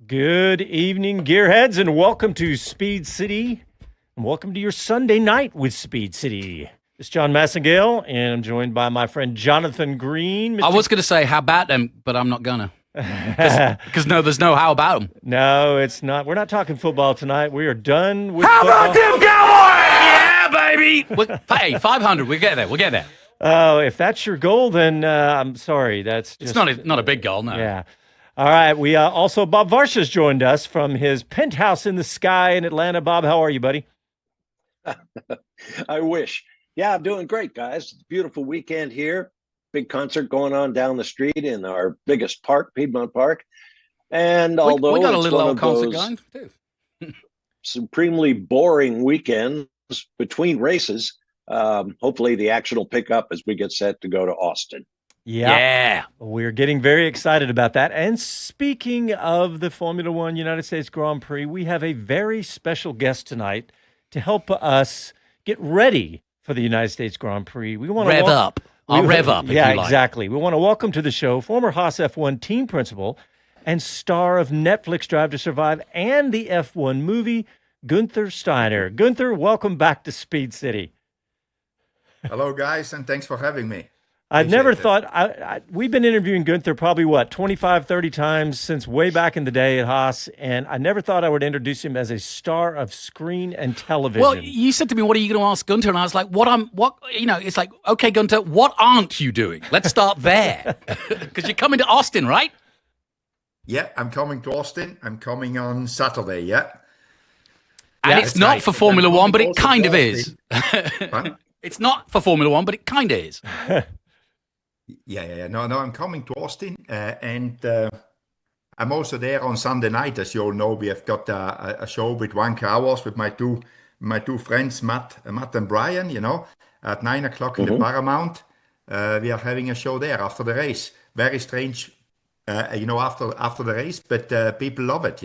Good evening, gearheads, and welcome to Speed City. And welcome to your Sunday night with Speed City. It's Jon Massengale, and I'm joined by my friend Jonathan Green. I was going to say, how about them, but I'm not going to. Because there's no how about them. No, it's not. We're not talking football tonight. We are done with How football. about them Cowboys? Yeah, baby. Hey, 500. We'll get there. Oh, if that's your goal, then I'm sorry. That's just, it's not a big goal, no. Yeah. All right. We also, Bob Varsha's joined us from his penthouse in the sky in Atlanta. Bob, how are you, buddy? I wish. Yeah, I'm doing great, guys. It's a beautiful weekend here. Big concert going on down the street in our biggest park, Piedmont Park. And although we got a it's little one old of concert those going too. supremely boring weekends between races, hopefully the action will pick up as we get set to go to Austin. Yeah. We're getting very excited about that. And speaking of the Formula One United States Grand Prix, we have a very special guest tonight to help us get ready for the United States Grand Prix. We want to rev up. I'll rev up. Yeah, if you like. exactly. We want to welcome to the show former Haas F1 team principal and star of Netflix Drive to Survive and the F1 movie, Geunther Steiner. Geunther, welcome back to Speed City. Hello, guys, and thanks for having me. I've never thought, we've been interviewing Geunther probably, 25, 30 times since way back in the day at Haas, and I never thought I would introduce him as a star of screen and television. Well, you said to me, what are you going to ask Geunther? And I was like, it's like, okay, Geunther, what aren't you doing? Let's start there. Because you're coming to Austin, right? Yeah, I'm coming to Austin. I'm coming on Saturday, yeah. And it's not right. for Formula I'm One, but it also kind of to is. Huh? It's not for Formula One, but it kind of is. Yeah. No, I'm coming to Austin, and I'm also there on Sunday night. As you all know, we have got a show with 1 Hours with my two friends, Matt and Brian. At 9 o'clock in the Paramount. We are having a show there after the race. Very strange, after the race, but people love it.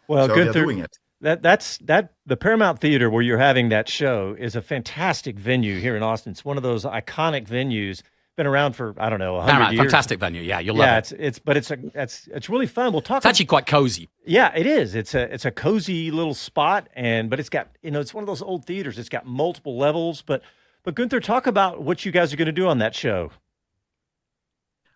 Well, so Geunther, they're doing it. That's the Paramount Theater where you're having that show is a fantastic venue here in Austin. It's one of those iconic venues. Been around for 100 years. Fantastic venue. Yeah, you'll love it. It's really fun. We'll talk. It's actually quite cozy. Yeah, it is. It's a cozy little spot, but it's got it's one of those old theaters. It's got multiple levels. But Geunther, talk about what you guys are going to do on that show.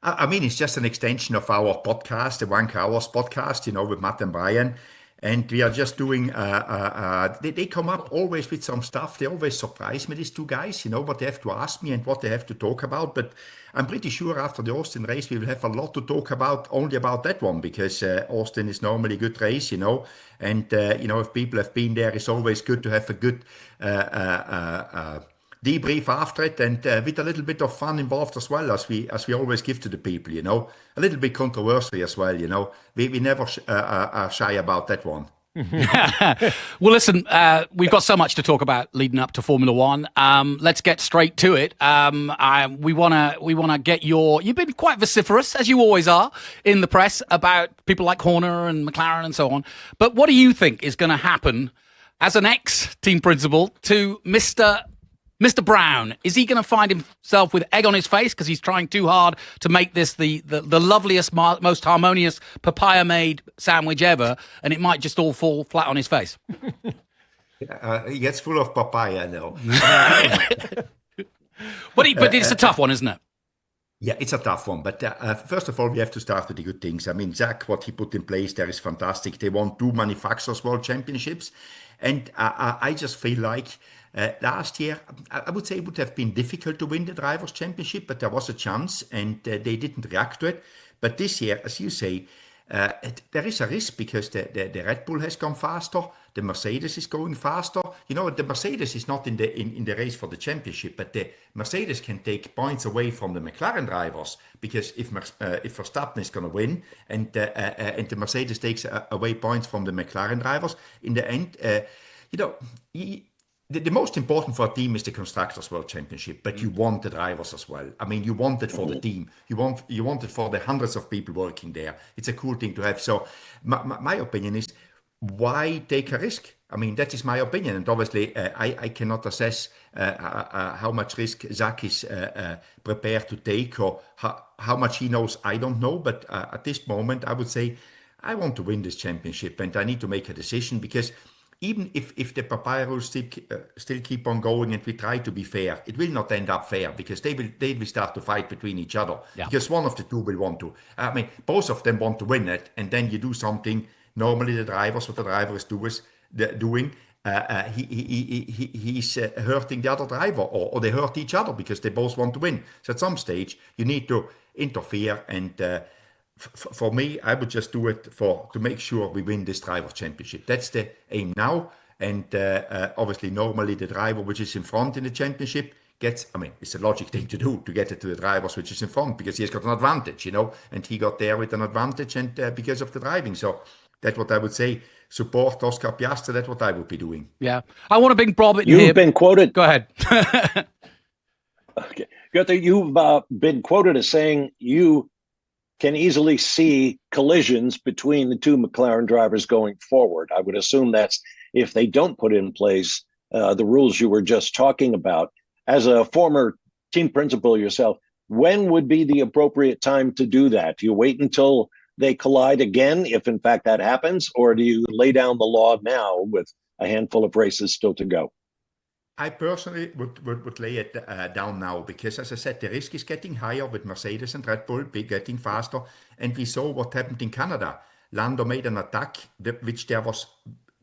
I mean, it's just an extension of our podcast, the 1 Hours podcast, with Matt and Brian. And we are just doing, they come up always with some stuff. They always surprise me, these two guys, what they have to ask me and what they have to talk about. But I'm pretty sure after the Austin race, we will have a lot to talk about, only about that one, because Austin is normally a good race, And, if people have been there, it's always good to have a good debrief after it, and with a little bit of fun involved as well, as we always give to the people, a little bit controversial as well, we never are shy about that one. Well, listen, we've got so much to talk about leading up to Formula One. Let's get straight to it. We want to get you've been quite vociferous, as you always are, in the press about people like Horner and McLaren and so on. But what do you think is going to happen as an ex-team principal to Mr. Brown? Is he going to find himself with egg on his face because he's trying too hard to make this the loveliest, most harmonious papaya-made sandwich ever, and it might just all fall flat on his face? He gets full of papaya now. But it's a tough one, isn't it? Yeah, it's a tough one. But first of all, we have to start with the good things. I mean, Zach, what he put in place there is fantastic. They won 2 Manufacturers' World Championships. And I just feel like last year, I would say it would have been difficult to win the Drivers' Championship, but there was a chance and they didn't react to it. But this year, as you say, there is a risk because the Red Bull has gone faster, the Mercedes is going faster. The Mercedes is not in the race for the championship, but the Mercedes can take points away from the McLaren drivers, because if Verstappen is going to win and the Mercedes takes away points from the McLaren drivers, in the end, the most important for a team is the Constructors' World Championship, but you want the drivers as well. I mean, you want it for the team. You want it for the hundreds of people working there. It's a cool thing to have. So my opinion is, why take a risk? I mean, that is my opinion. And obviously, I cannot assess how much risk Zach is prepared to take, or how much he knows. I don't know. But at this moment, I would say I want to win this championship, and I need to make a decision, because even if the papaya rules still keep on going and we try to be fair, it will not end up fair, because they will start to fight between each other, because one of the two will want to. I mean, both of them want to win it, and then you do something. Normally, what the driver is doing, he's hurting the other driver, or they hurt each other because they both want to win. So at some stage, you need to interfere, and for me, I would just do it to make sure we win this driver championship. That's the aim now, and obviously, normally the driver which is in front in the championship gets. I mean, it's a logic thing to do, to get it to the drivers which is in front, because he has got an advantage, and he got there with an advantage, and because of the driving. So that's what I would say. Support Oscar Piastri. That's what I would be doing. Yeah, I want to bring Bob in here. You've been quoted. Go ahead. Okay, Guenther, you've been quoted as saying you can easily see collisions between the two McLaren drivers going forward. I would assume that's if they don't put in place the rules you were just talking about. As a former team principal yourself, when would be the appropriate time to do that? Do you wait until they collide again, if in fact that happens, or do you lay down the law now with a handful of races still to go? I personally would lay it down now, because, as I said, the risk is getting higher with Mercedes and Red Bull getting faster. And we saw what happened in Canada. Lando made an attack, which there was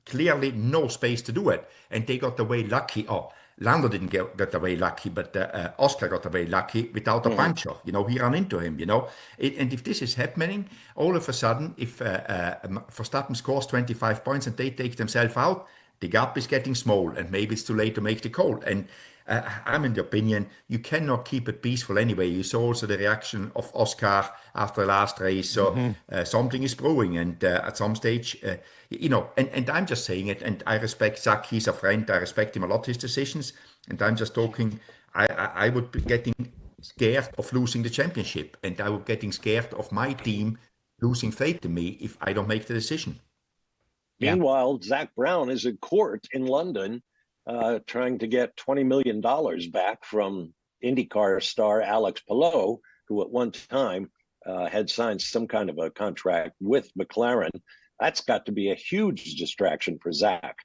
clearly no space to do it. And they got away lucky. Oh, Lando didn't get away lucky, but Oscar got away lucky without a puncture. He ran into him, And if this is happening, all of a sudden, if Verstappen scores 25 points and they take themselves out, the gap is getting small, and maybe it's too late to make the call. And I'm in the opinion, you cannot keep it peaceful anyway. You saw also the reaction of Oscar after the last race. So something is brewing, and at some stage, and I'm just saying it, and I respect Zach, he's a friend, I respect him a lot, his decisions, and I'm just talking, I would be getting scared of losing the championship, and I would be getting scared of my team losing faith in me if I don't make the decision. Yeah. Meanwhile, Zach Brown is in court in London trying to get $20 million back from IndyCar star Alex Palou, who at one time had signed some kind of a contract with McLaren. That's got to be a huge distraction for Zach.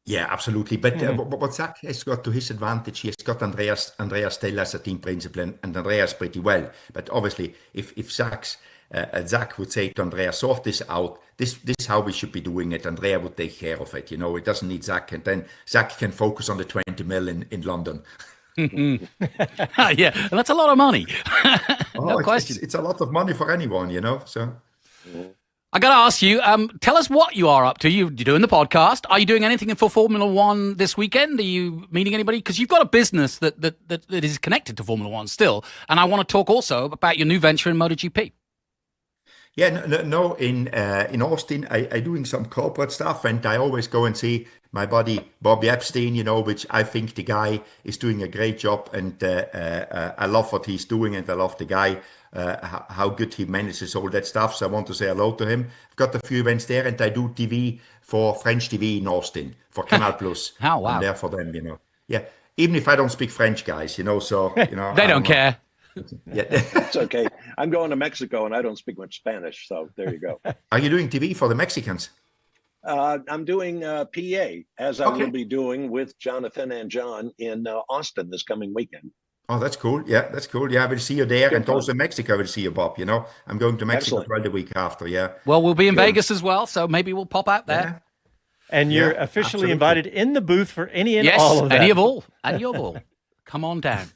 Yeah, absolutely. But what Zach has got to his advantage, he has got Andreas Stella as a team principal, and Andreas pretty well. But obviously, if Zach would say to Andrea, sort this out, this is how we should be doing it, Andrea would take care of it. It doesn't need Zach, and then Zach can focus on the 20 mil in London. Yeah, and that's a lot of money. No question. It's a lot of money for anyone, so. I got to ask you, tell us what you are up to. You're doing the podcast. Are you doing anything for Formula One this weekend? Are you meeting anybody? Because you've got a business that is connected to Formula One still. And I want to talk also about your new venture in MotoGP. Yeah, no. In Austin, I doing some corporate stuff, and I always go and see my buddy Bobby Epstein. Which I think the guy is doing a great job, and I love what he's doing, and I love the guy, how good he manages all that stuff. So I want to say hello to him. I've got a few events there, and I do TV for French TV in Austin for Canal Plus. Oh wow! I'm there for them, Yeah, even if I don't speak French, guys, so they don't care. Yeah, it's okay. I'm going to Mexico and I don't speak much Spanish, so there you go. Are you doing TV for the Mexicans? I'm doing PA, as I will be doing with Jonathan and John in Austin this coming weekend. Oh, that's cool. Yeah, that's cool. Yeah, I will see you there, and also in Mexico I will see you, Bob. I'm going to Mexico as well the week after. Yeah. Well, we'll be in Vegas as well, so maybe we'll pop out there. Yeah. And you're officially invited in the booth for any and all of that. Any of all. Come on down.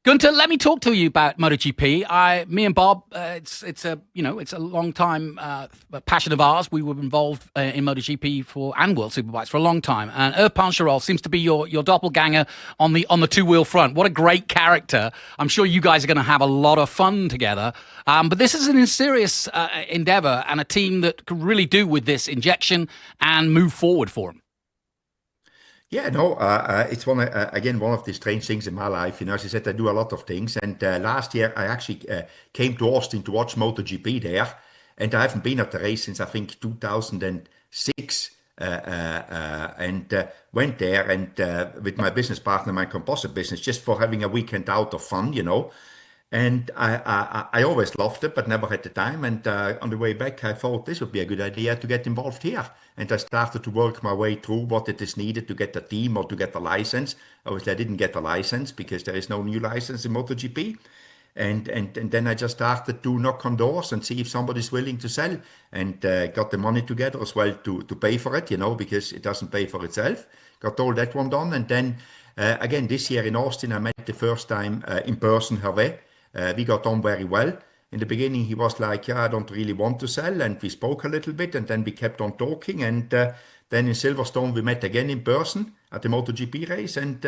Guenther, let me talk to you about MotoGP. Me and Bob, it's a long time passion of ours. We were involved in MotoGP and World Superbikes for a long time. And Irv Pancharol seems to be your doppelganger on the two-wheel front. What a great character! I'm sure you guys are going to have a lot of fun together. But this is an serious endeavor, and a team that could really do with this injection and move forward for them. Yeah, no, it's one of the strange things in my life. As I said, I do a lot of things. And last year, I actually came to Austin to watch MotoGP there. And I haven't been at the race since, I think, 2006. And went there and with my business partner, my composite business, just for having a weekend out of fun, And I always loved it, but never had the time. And on the way back, I thought this would be a good idea to get involved here. And I started to work my way through what it is needed to get a team or to get a license. Obviously, I didn't get a license because there is no new license in MotoGP. And then I just started to knock on doors and see if somebody's willing to sell, and got the money together as well to pay for it, because it doesn't pay for itself. Got all that one done, and then again this year in Austin, I met the first time in person Hervé. We got on very well. In the beginning, he was like, "Yeah, I don't really want to sell," and we spoke a little bit, and then we kept on talking, and then in Silverstone we met again in person at the MotoGP race, and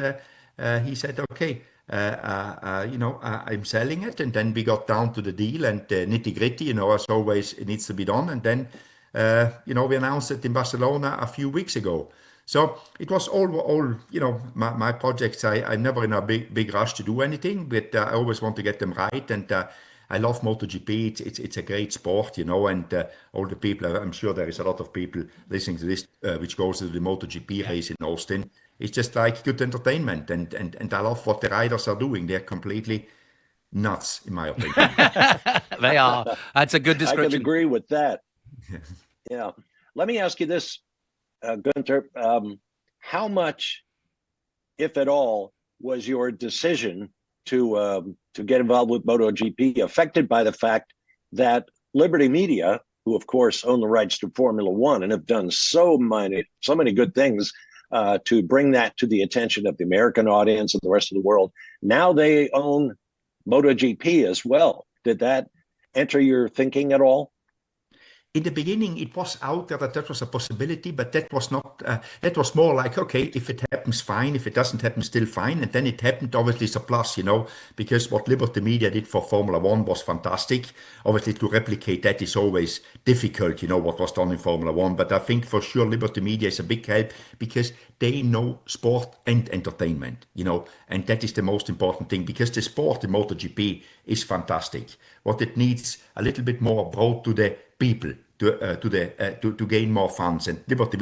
he said, "Okay." I'm selling it, and then we got down to the deal and nitty gritty, as always, it needs to be done. And then, we announced it in Barcelona a few weeks ago. So it was all my projects. I'm never in a big rush to do anything, but I always want to get them right. And I love MotoGP. It's a great sport, and all the people. I'm sure there is a lot of people listening to this, which goes to the MotoGP race in Austin. It's just like good entertainment, and I love what the riders are doing. They're completely nuts, in my opinion. They are. That's a good I description. can agree with that. Yeah. Let me ask you this, Guenther. How much, if at all, was your decision to get involved with MotoGP affected by the fact that Liberty Media, who of course own the rights to Formula One and have done so many good things to bring that to the attention of the American audience and the rest of the world. Now they own MotoGP as well. Did that enter your thinking at all? In the beginning, it was out there that was a possibility, but that was not. That was more like, okay, if it happens, fine. If it doesn't happen, still fine. And then it happened. Obviously, it's a plus, because what Liberty Media did for Formula One was fantastic. Obviously, to replicate that is always difficult, what was done in Formula One. But I think for sure, Liberty Media is a big help because they know sport and entertainment, and that is the most important thing, because the sport in MotoGP is fantastic. What it needs a little bit more brought to the people. To gain more funds, and Liberty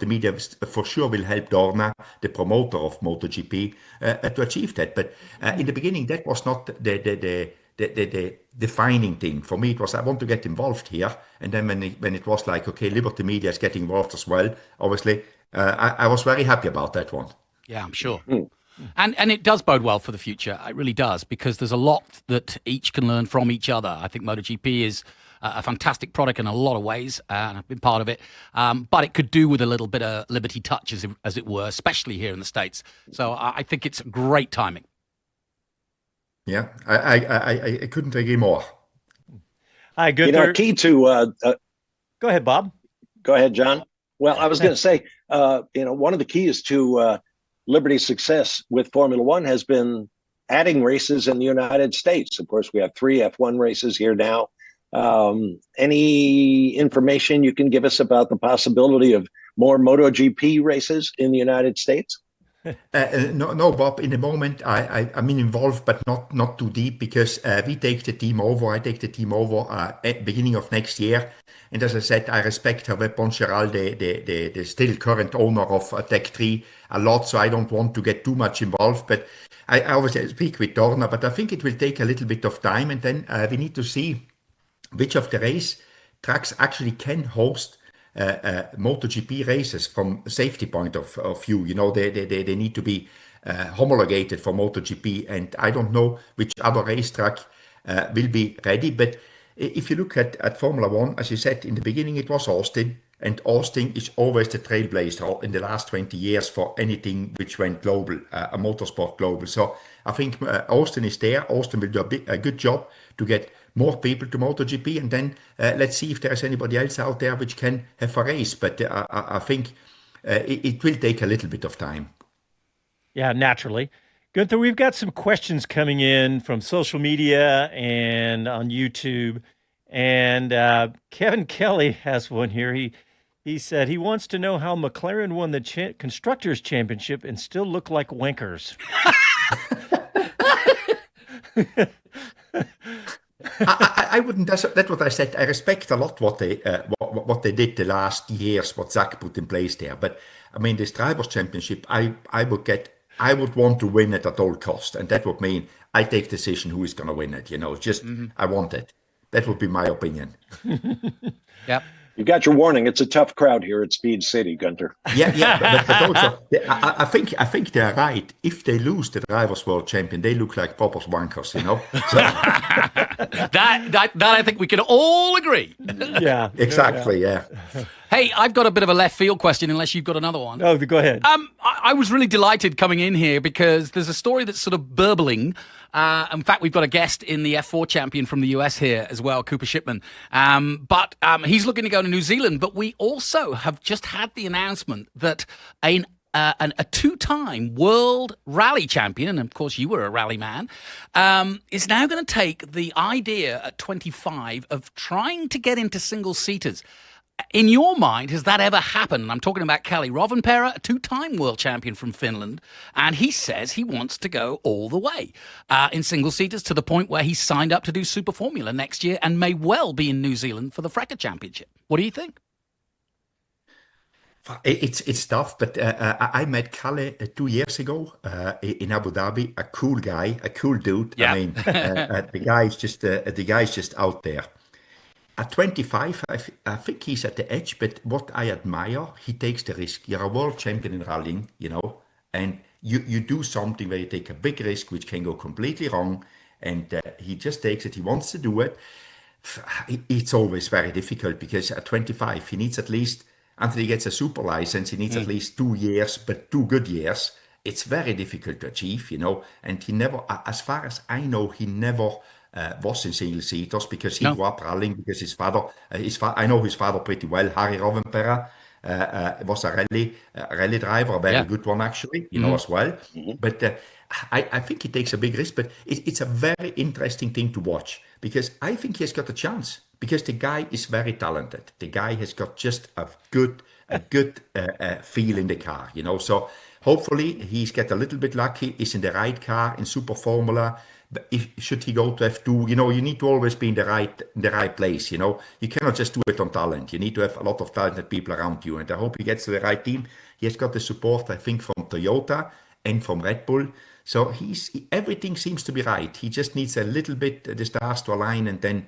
Media for sure will help Dorna, the promoter of MotoGP, to achieve that. But in the beginning, that was not the defining thing for me. It was, I want to get involved here, and then when it was like, okay, Liberty Media is getting involved as well, obviously I was very happy about that one. Yeah, I'm sure. And it does bode well for the future. It really does, because there's a lot that each can learn from each other. I think MotoGP is a fantastic product in a lot of ways, and I've been part of it. But it could do with a little bit of Liberty touch, as it were, especially here in the States. So I think it's great timing. Yeah, I couldn't agree more. Hi, Guenther. Key to... Go ahead, Bob. Go ahead, John. Well, I was going to say, one of the keys to Liberty's success with Formula One has been adding races in the United States. Of course, we have 3 F1 races here now. Any information you can give us about the possibility of more MotoGP races in the United States? No, Bob. In the moment, I'm involved, but not too deep, because we take the team over. I take the team over at beginning of next year. And as I said, I respect Hervé Poncharal, the still current owner of Tech 3, a lot. So I don't want to get too much involved. But I always speak with Dorna. But I think it will take a little bit of time, and then we need to see which of the race tracks actually can host MotoGP races from a safety point of view. They need to be homologated for MotoGP, and I don't know which other racetrack will be ready. But if you look at Formula One, as you said in the beginning, it was Austin, and Austin is always the trailblazer in the last 20 years for anything which went global, a motorsport global. So I think Austin is there. Austin will do a good job to get more people to MotoGP, and then let's see if there's anybody else out there which can have a race. But I think it will take a little bit of time. Yeah, naturally. Guenther, we've got some questions coming in from social media and on YouTube. And Kevin Kelly has one here. He said he wants to know how McLaren won the Constructors' Championship and still look like wankers. I wouldn't. That's what I said. I respect a lot what they did the last years, what Zach put in place there. But I mean, this Drivers' Championship, I would want to win it at all cost, and that would mean I take decision who is going to win it. Just I want it. That would be my opinion. Yep. You got your warning. It's a tough crowd here at Speed City, Guenther. Yeah, but also, I think they're right. If they lose the Drivers' World Champion, they look like proper wankers, So, that I think we can all agree. Yeah. exactly, yeah. Hey, I've got a bit of a left field question, unless you've got another one. Oh, go ahead. I was really delighted coming in here because there's a story that's sort of burbling. In fact, we've got a guest in the F4 champion from the US here as well, Cooper Shipman. But he's looking to go to New Zealand. But we also have just had the announcement that a two-time world rally champion, and of course you were a rally man, is now going to take the idea at 25 of trying to get into single-seaters. In your mind, has that ever happened? I'm talking about Kalle Rovanperä, a two-time world champion from Finland, and he says he wants to go all the way in single-seaters to the point where he's signed up to do Super Formula next year and may well be in New Zealand for the FRECA Championship. What do you think? It's tough, but I met Kalle 2 years ago in Abu Dhabi. A cool guy, a cool dude. Yeah. I mean, the guy's just out there. At 25, I think he's at the edge, but what I admire, he takes the risk. You're a world champion in rallying, and you do something where you take a big risk, which can go completely wrong, and he just takes it. He wants to do it. It's always very difficult because at 25, he needs at least, until he gets a super license, he needs at least 2 years, but 2 good years. It's very difficult to achieve, and he never, as far as I know, he never was in single seaters because he grew up rallying because his father, I know his father pretty well, Harry Rovanperä, was a rally driver, a very good one actually, as well. But I think he takes a big risk, but it's a very interesting thing to watch because I think he has got a chance because the guy is very talented. The guy has got just a good feel in the car, So hopefully he's get a little bit lucky, is in the right car in Super Formula. But should he go to F2, you need to always be in the right place, You cannot just do it on talent. You need to have a lot of talented people around you. And I hope he gets to the right team. He has got the support, I think, from Toyota and from Red Bull. So everything seems to be right. He just needs a little bit the stars to align, and then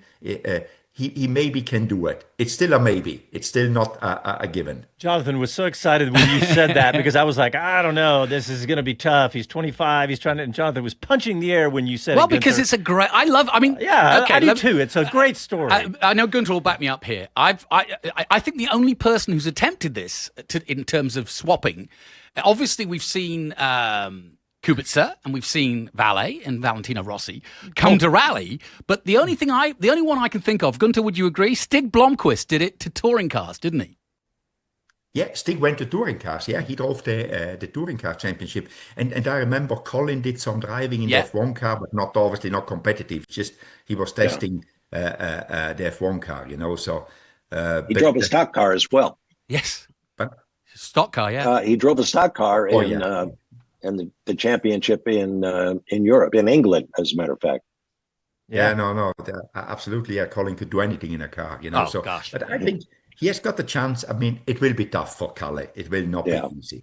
he maybe can do it. It's still a maybe. It's still not a given. Jonathan was so excited when you said that because I was like, I don't know, this is going to be tough. He's 25. He's trying to, and Jonathan was punching the air when you said well, it. because it's a great, yeah, okay, I do too. It's a great story. I know Guenther will back me up here. I think the only person who's attempted this in terms of swapping, obviously we've seen Kubica and we've seen Valle and Valentino Rossi come to rally, but the only one I can think of, Guenther, would you agree? Stig Blomqvist did it to touring cars, didn't he? Yeah, Stig went to touring cars. Yeah, he drove the touring car championship, and I remember Colin did some driving in the F1 car, but obviously not competitive. Just he was testing the F1 car, So he drove a stock car as well. Yes, but stock car. Yeah, he drove a stock car in the championship in Europe, in England, as a matter of fact. No, absolutely. Yeah, Colin could do anything in a car, Oh, gosh. But I think he has got the chance. I mean, it will be tough for Kalle. It will not be easy.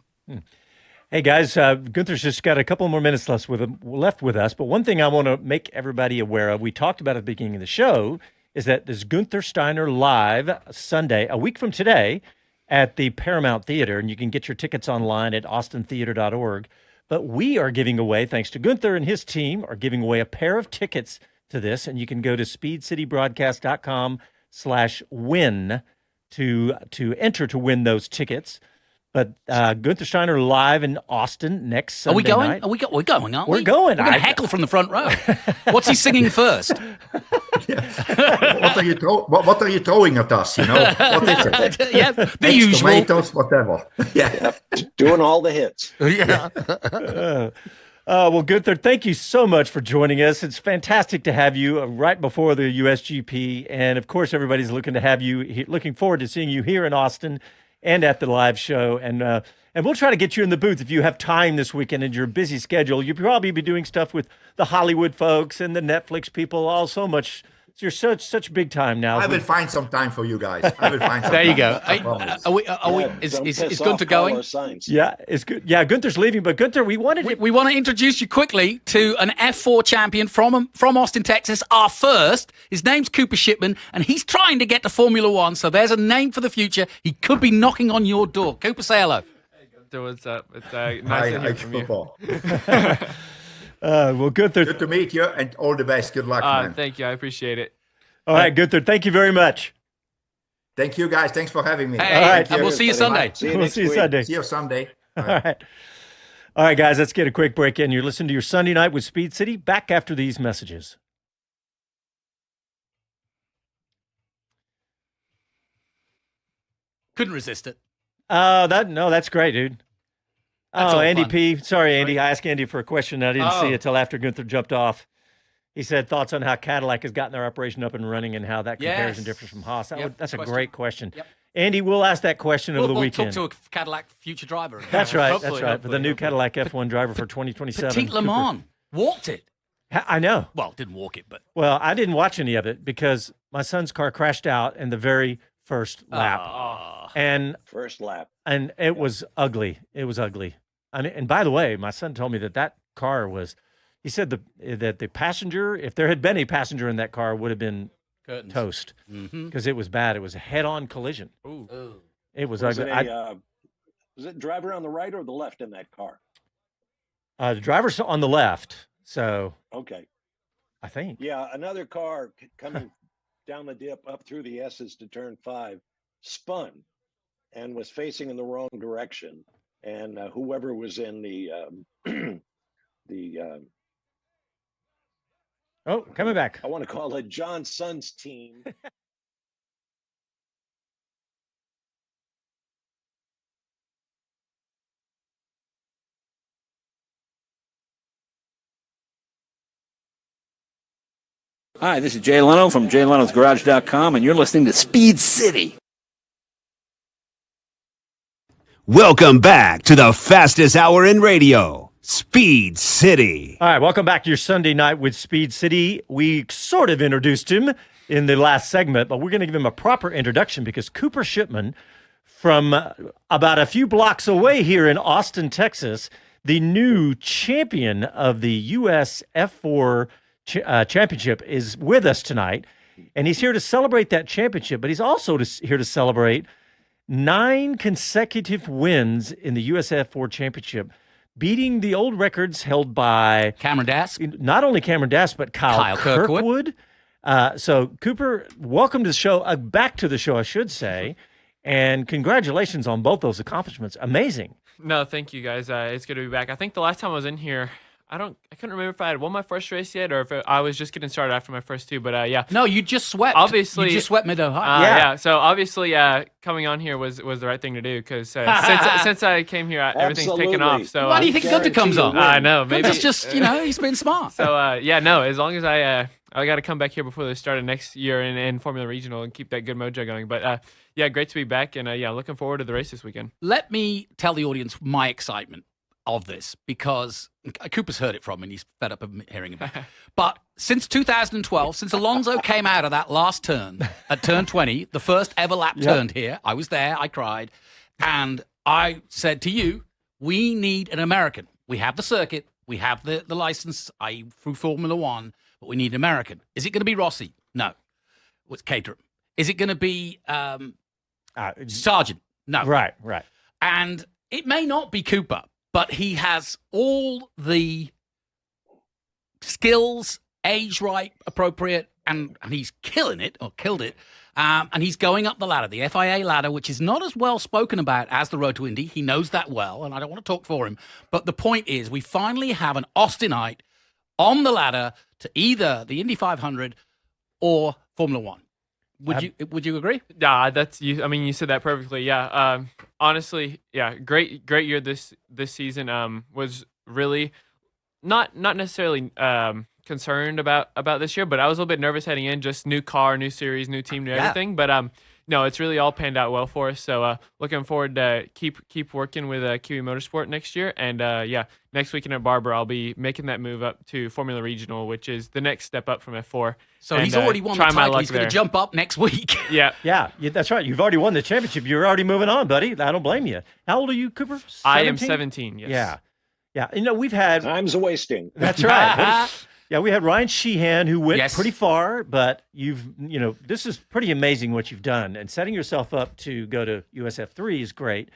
Hey, guys, Guenther's just got a couple more minutes left with us. But one thing I want to make everybody aware of, we talked about at the beginning of the show, is that there's Guenther Steiner live Sunday, a week from today, at the Paramount Theater. And you can get your tickets online at austintheater.org. But we are giving away, thanks to Guenther and his team, are giving away a pair of tickets to this. And you can go to speedcitybroadcast.com/win to enter to win those tickets. But Guenther Steiner live in Austin next Sunday night. We're going, aren't we? We're going. We're going to heckle from the front row. What's he singing first? What are you throwing at us? What is it? Yeah, the usual. Tomatoes, whatever. Doing all the hits. Yeah. Well, Guenther, thank you so much for joining us. It's fantastic to have you right before the USGP, and of course, everybody's looking forward to seeing you here in Austin and at the live show. And we'll try to get you in the booth if you have time this weekend in your busy schedule. You'll probably be doing stuff with the Hollywood folks and the Netflix people, all so much You're such big time now. I will find some time for you guys. I will find some There you time. go. I promise. Is don't piss Guenther off going? Carlos Sainz. Yeah, it's good. Yeah, Guenther's leaving, but Guenther, we wanted to. We want to introduce you quickly to an F4 champion from Austin, Texas, our first. His name's Cooper Shipman, and he's trying to get to Formula One, so there's a name for the future. He could be knocking on your door. Cooper, say hello. So what's up? It's nice to hear from you. Well, Guenther. Good to meet you, and all the best. Good luck, man. Thank you. I appreciate it. All right, Guenther, thank you very much. Thank you, guys. Thanks for having me. Hey, All right. and we'll see you Sunday. We'll see you Sunday. See you Sunday. All right. All right, guys, let's get a quick break in. You're listening to your Sunday night with Speed City. Back after these messages. Couldn't resist it. That's great, dude. That's all Andy fun. P. Sorry, Andy. I asked Andy for a question. I didn't see Oh. it till after Guenther jumped off. He said thoughts on how Cadillac has gotten their operation up and running and how that compares and Yes. differs from Haas. Yep, That's a question. great question. Yep. Andy, we'll ask that question over the We'll weekend. talk to a Cadillac future driver. That's right. Hopefully, That's right. For the new hopefully. Cadillac F1 driver for 2027. Petit Le Cooper. Mans walked it. I know. Well, didn't walk it, but Well, I didn't watch any of it because my son's car crashed out in the very first lap. And First lap. it was ugly. It was ugly. And by the way, my son told me that car was. He said that the passenger, if there had been a passenger in that car, would have been curtains. toast Mm-hmm. because it was bad. It was a head-on collision. Ooh. It was Was ugly. was it driver on the right or the left in that car? The driver's on the left, so Okay. I think. Yeah, another car coming down the dip up through the S's to turn 5 spun and was facing in the wrong direction. And whoever was in the Oh, coming back. I want to call it John Sun's team. Hi, this is Jay Leno from JayLenosGarage.com, and you're listening to Speed City. Welcome back to the fastest hour in radio, Speed City. All right, welcome back to your Sunday night with Speed City. We sort of introduced him in the last segment, but we're going to give him a proper introduction because Cooper Shipman, from about a few blocks away here in Austin, Texas, the new champion of the U.S. F4 championship, is with us tonight. And he's here to celebrate that championship, but he's also here to celebrate 9 consecutive wins in the U.S. F4 championship, beating the old records held by Cameron Dass. not only Cameron Dass, but Kyle Kirkwood. So, Cooper, welcome to the show, back to the show, I should say, and congratulations on both those accomplishments. Amazing. No, thank you guys. It's good to be back. I think the last time I was in here, I couldn't remember if I had won my first race yet or if I was just getting started after my first 2. But yeah, No, you just swept. Obviously- You just swept Mid-Ohio. Yeah. So obviously, coming on here was the right thing to do because since I came here, everything's taken Absolutely. off. So Why do you think Guenther comes on? I know, maybe Guenther's just, he's been smart. So no, as long as I got to come back here before the start of next year in Formula Regional and keep that good mojo going. But yeah, great to be back and looking forward to the race this weekend. Let me tell the audience my excitement of this because Cooper's heard it from me and he's fed up of hearing about it. But since 2012, since Alonso came out of that last turn at turn 20, the first ever lap turned here, I was there, I cried, and I said to you, we need an American. We have the circuit, we have the license, i.e. through Formula One, but we need an American. Is it going to be Rossi? No. What's Caterham? Is it going to be Sargent? No. Right. And it may not be Cooper, but he has all the skills, age right, appropriate, and he's killing it, or killed it. And he's going up the ladder, the FIA ladder, which is not as well spoken about as the Road to Indy. He knows that well, and I don't want to talk for him. But the point is, we finally have an Austinite on the ladder to either the Indy 500 or Formula One. Would you agree? Yeah, that's you. I mean, you said that perfectly. Yeah. Honestly, yeah, great year this season. Was really not necessarily concerned about this year, but I was a little bit nervous heading in. Just new car, new series, new team, new everything. But no, it's really all panned out well for us. So looking forward to keep working with Kiwi Motorsport next year. And next weekend at Barber, I'll be making that move up to Formula Regional, which is the next step up from F4. So and, he's already won the title. He's going to jump up next week. Yeah. Yeah, that's right. You've already won the championship. You're already moving on, buddy. I don't blame you. How old are you, Cooper? 17? I am 17, yes. Yeah. Yeah. We've had... Time's a wasting. That's right. Yeah, we had Ryan Sheehan, who went pretty far, but this is pretty amazing what you've done. And setting yourself up to go to USF3 is great.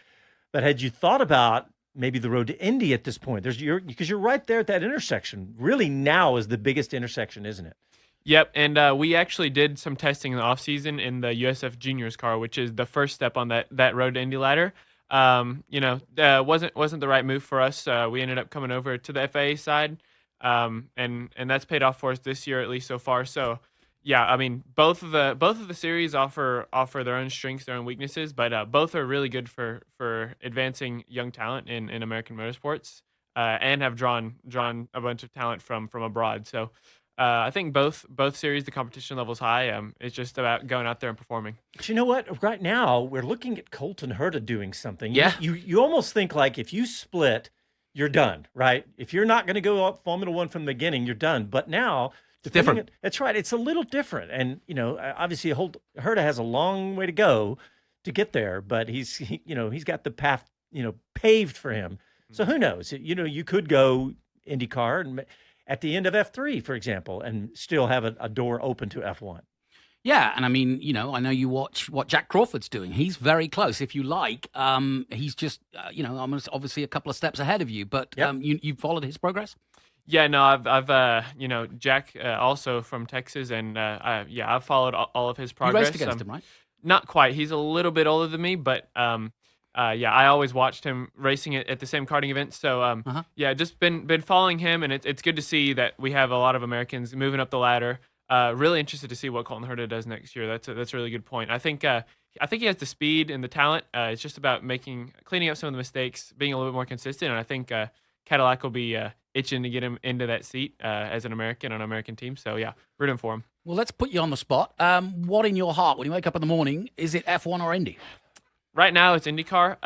But had you thought about maybe the road to Indy at this point? Because you're right there at that intersection. Really now is the biggest intersection, isn't it? Yep, and we actually did some testing in the offseason in the USF Juniors car, which is the first step on that road to Indy ladder. Wasn't the right move for us. We ended up coming over to the FAA side. And that's paid off for us this year, at least so far. So, yeah, I mean, both of the series offer their own strengths, their own weaknesses, but both are really good for advancing young talent in American motorsports, and have drawn a bunch of talent from abroad. So, I think both series, the competition level's high. It's just about going out there and performing. But you know what? Right now, we're looking at Colton Herta doing something. Yeah. You almost think like if you split, you're done, right? If you're not going to go up Formula One from the beginning, you're done. But now, it's different. That's right. It's a little different. And, obviously Herta has a long way to go to get there, but he's got the path, paved for him. So who knows? You could go IndyCar and at the end of F3, for example, and still have a door open to F1. Yeah, and I mean, I know you watch what Jack Crawford's doing. He's very close. If you like, he's just, almost obviously a couple of steps ahead of you. But you followed his progress? Yeah, no, I've Jack also from Texas, and I've followed all of his progress. You raced against him, right? Not quite. He's a little bit older than me, but I always watched him racing at the same karting event. So just been following him, and it's good to see that we have a lot of Americans moving up the ladder. Really interested to see what Colton Herta does next year. That's a really good point. I think he has the speed and the talent. It's just about cleaning up some of the mistakes, being a little bit more consistent. And I think Cadillac will be itching to get him into that seat as an American on an American team. So yeah, rooting for him. Well, let's put you on the spot. What in your heart when you wake up in the morning? Is it F1 or Indy? Right now it's IndyCar.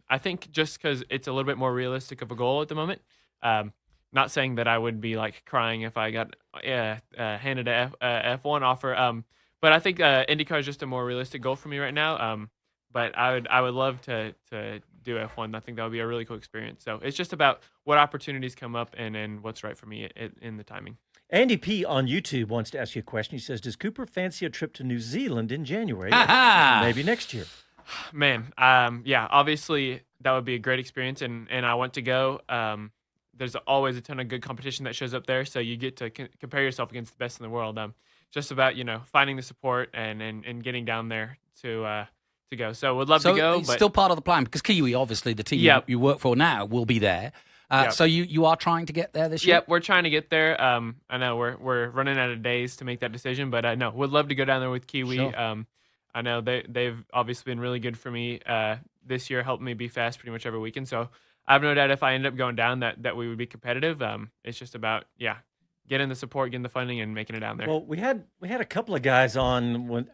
I think just because it's a little bit more realistic of a goal at the moment. Not saying that I would be like crying if I got handed a F1 offer, but I think IndyCar is just a more realistic goal for me right now. But I would love to do F1. I think that would be a really cool experience. So it's just about what opportunities come up and what's right for me in the timing. Andy P. on YouTube wants to ask you a question. He says, does Cooper fancy a trip to New Zealand in January? Maybe next year. Man, obviously that would be a great experience, and I want to go. There's always a ton of good competition that shows up there, so you get to compare yourself against the best in the world. Just about finding the support and getting down there to go. So would love to go. It's still part of the plan because Kiwi, obviously, the team you work for now, will be there. So you are trying to get there this year? Yep, we're trying to get there. I know we're running out of days to make that decision, but no, would love to go down there with Kiwi. Sure. I know they've obviously been really good for me this year, helping me be fast pretty much every weekend. So I have no doubt if I end up going down that we would be competitive. It's just about getting the support, getting the funding, and making it down there. Well, we had a couple of guys on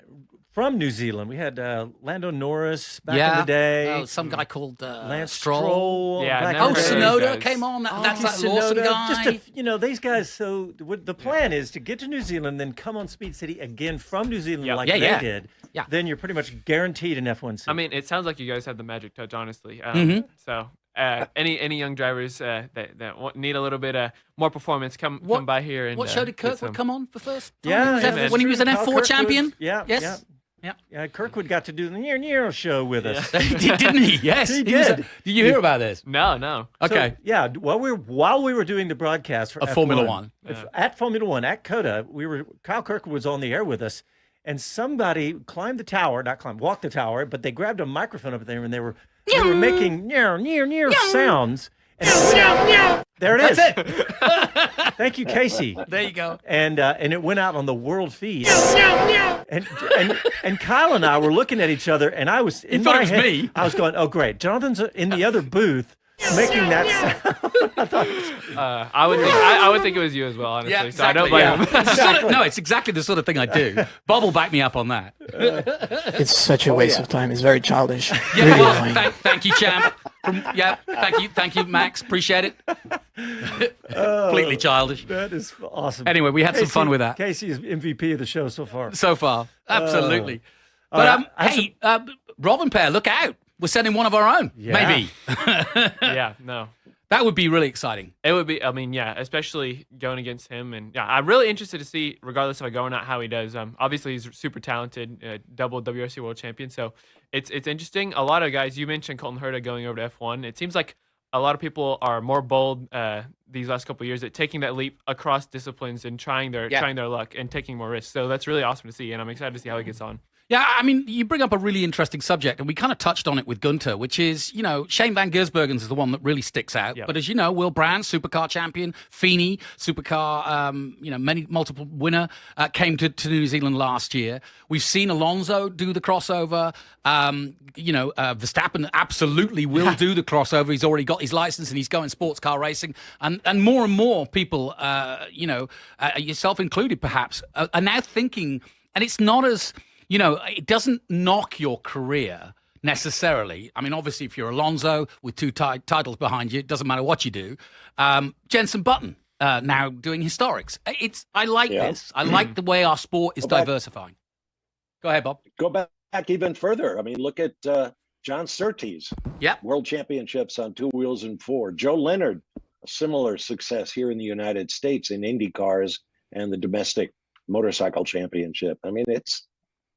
from New Zealand. We had Lando Norris back in the day. Some guy called Lance Stroll. Yeah, Sonoda came on. That's that Lawson guy. Just these guys. So the plan is to get to New Zealand, then come on Speed City again from New Zealand they did. Yeah. Then you're pretty much guaranteed an F1 seat. I mean, it sounds like you guys have the magic touch, honestly. So any young drivers that need a little bit more performance, come by here. And what show did Kirkwood come on for first time? Yeah, when he was an F4 champion. Yeah. Yes. Yeah, Kirkwood got to do the Near show with us. Didn't he? Yes, he did. Did you hear about this? No. Okay. So, while we were doing the broadcast for F1, Formula One at Formula One at COTA, Kyle Kirkwood was on the air with us, and somebody walked the tower, but they grabbed a microphone up there and they were making near sounds. And there it is. That's it. Thank you, Casey. There you go. And it went out on the world feed. And Kyle and I were looking at each other, and I was in my head. Me. I was going, "Oh, great! Jonathan's in the other booth making that sound. I thought I would think it was you as well, honestly. Yeah, So I don't exactly. blame him. It's exactly the sort of thing I do. Bob will back me up on that. It's such a waste of time. It's very childish. Yeah, Really well, annoying. thank you, champ. Thank you, Max. Appreciate it. Completely childish. that is awesome. Anyway, we had some fun with that Casey is MVP of the show so far. so far. Absolutely. all But right, hey, Robin Pair, look out. We're sending one of our own. Yeah. Maybe. Yeah, no. That would be really exciting. It would be, I mean, yeah, especially going against him. And yeah, I'm really interested to see, regardless if I go or not, how he does. Obviously, he's super talented, double WRC world champion. So it's interesting. A lot of guys, you mentioned Colton Herta going over to F1. It seems like a lot of people are more bold these last couple of years at taking that leap across disciplines and trying their luck and taking more risks. So that's really awesome to see. And I'm excited to see how he gets on. Yeah, I mean, you bring up a really interesting subject, and we kind of touched on it with Guenther, which is, Shane Van Gisbergen's is the one that really sticks out. Yep. But as you know, Will Brand, supercar champion, Feeney, supercar, multiple winner, came to New Zealand last year. We've seen Alonso do the crossover. Verstappen absolutely will do the crossover. He's already got his license, and he's going sports car racing. And more people, yourself included perhaps, are now thinking, and it's not as... it doesn't knock your career necessarily. I mean, obviously, if you're Alonso with two titles behind you, it doesn't matter what you do. Jenson Button now doing historics. I like this. I like the way our sport is diversifying. Go ahead, Bob. Go back even further. I mean, look at John Surtees. Yep. World championships on 2 wheels and 4. Joe Leonard, a similar success here in the United States in Indy cars and the domestic motorcycle championship. I mean, it's...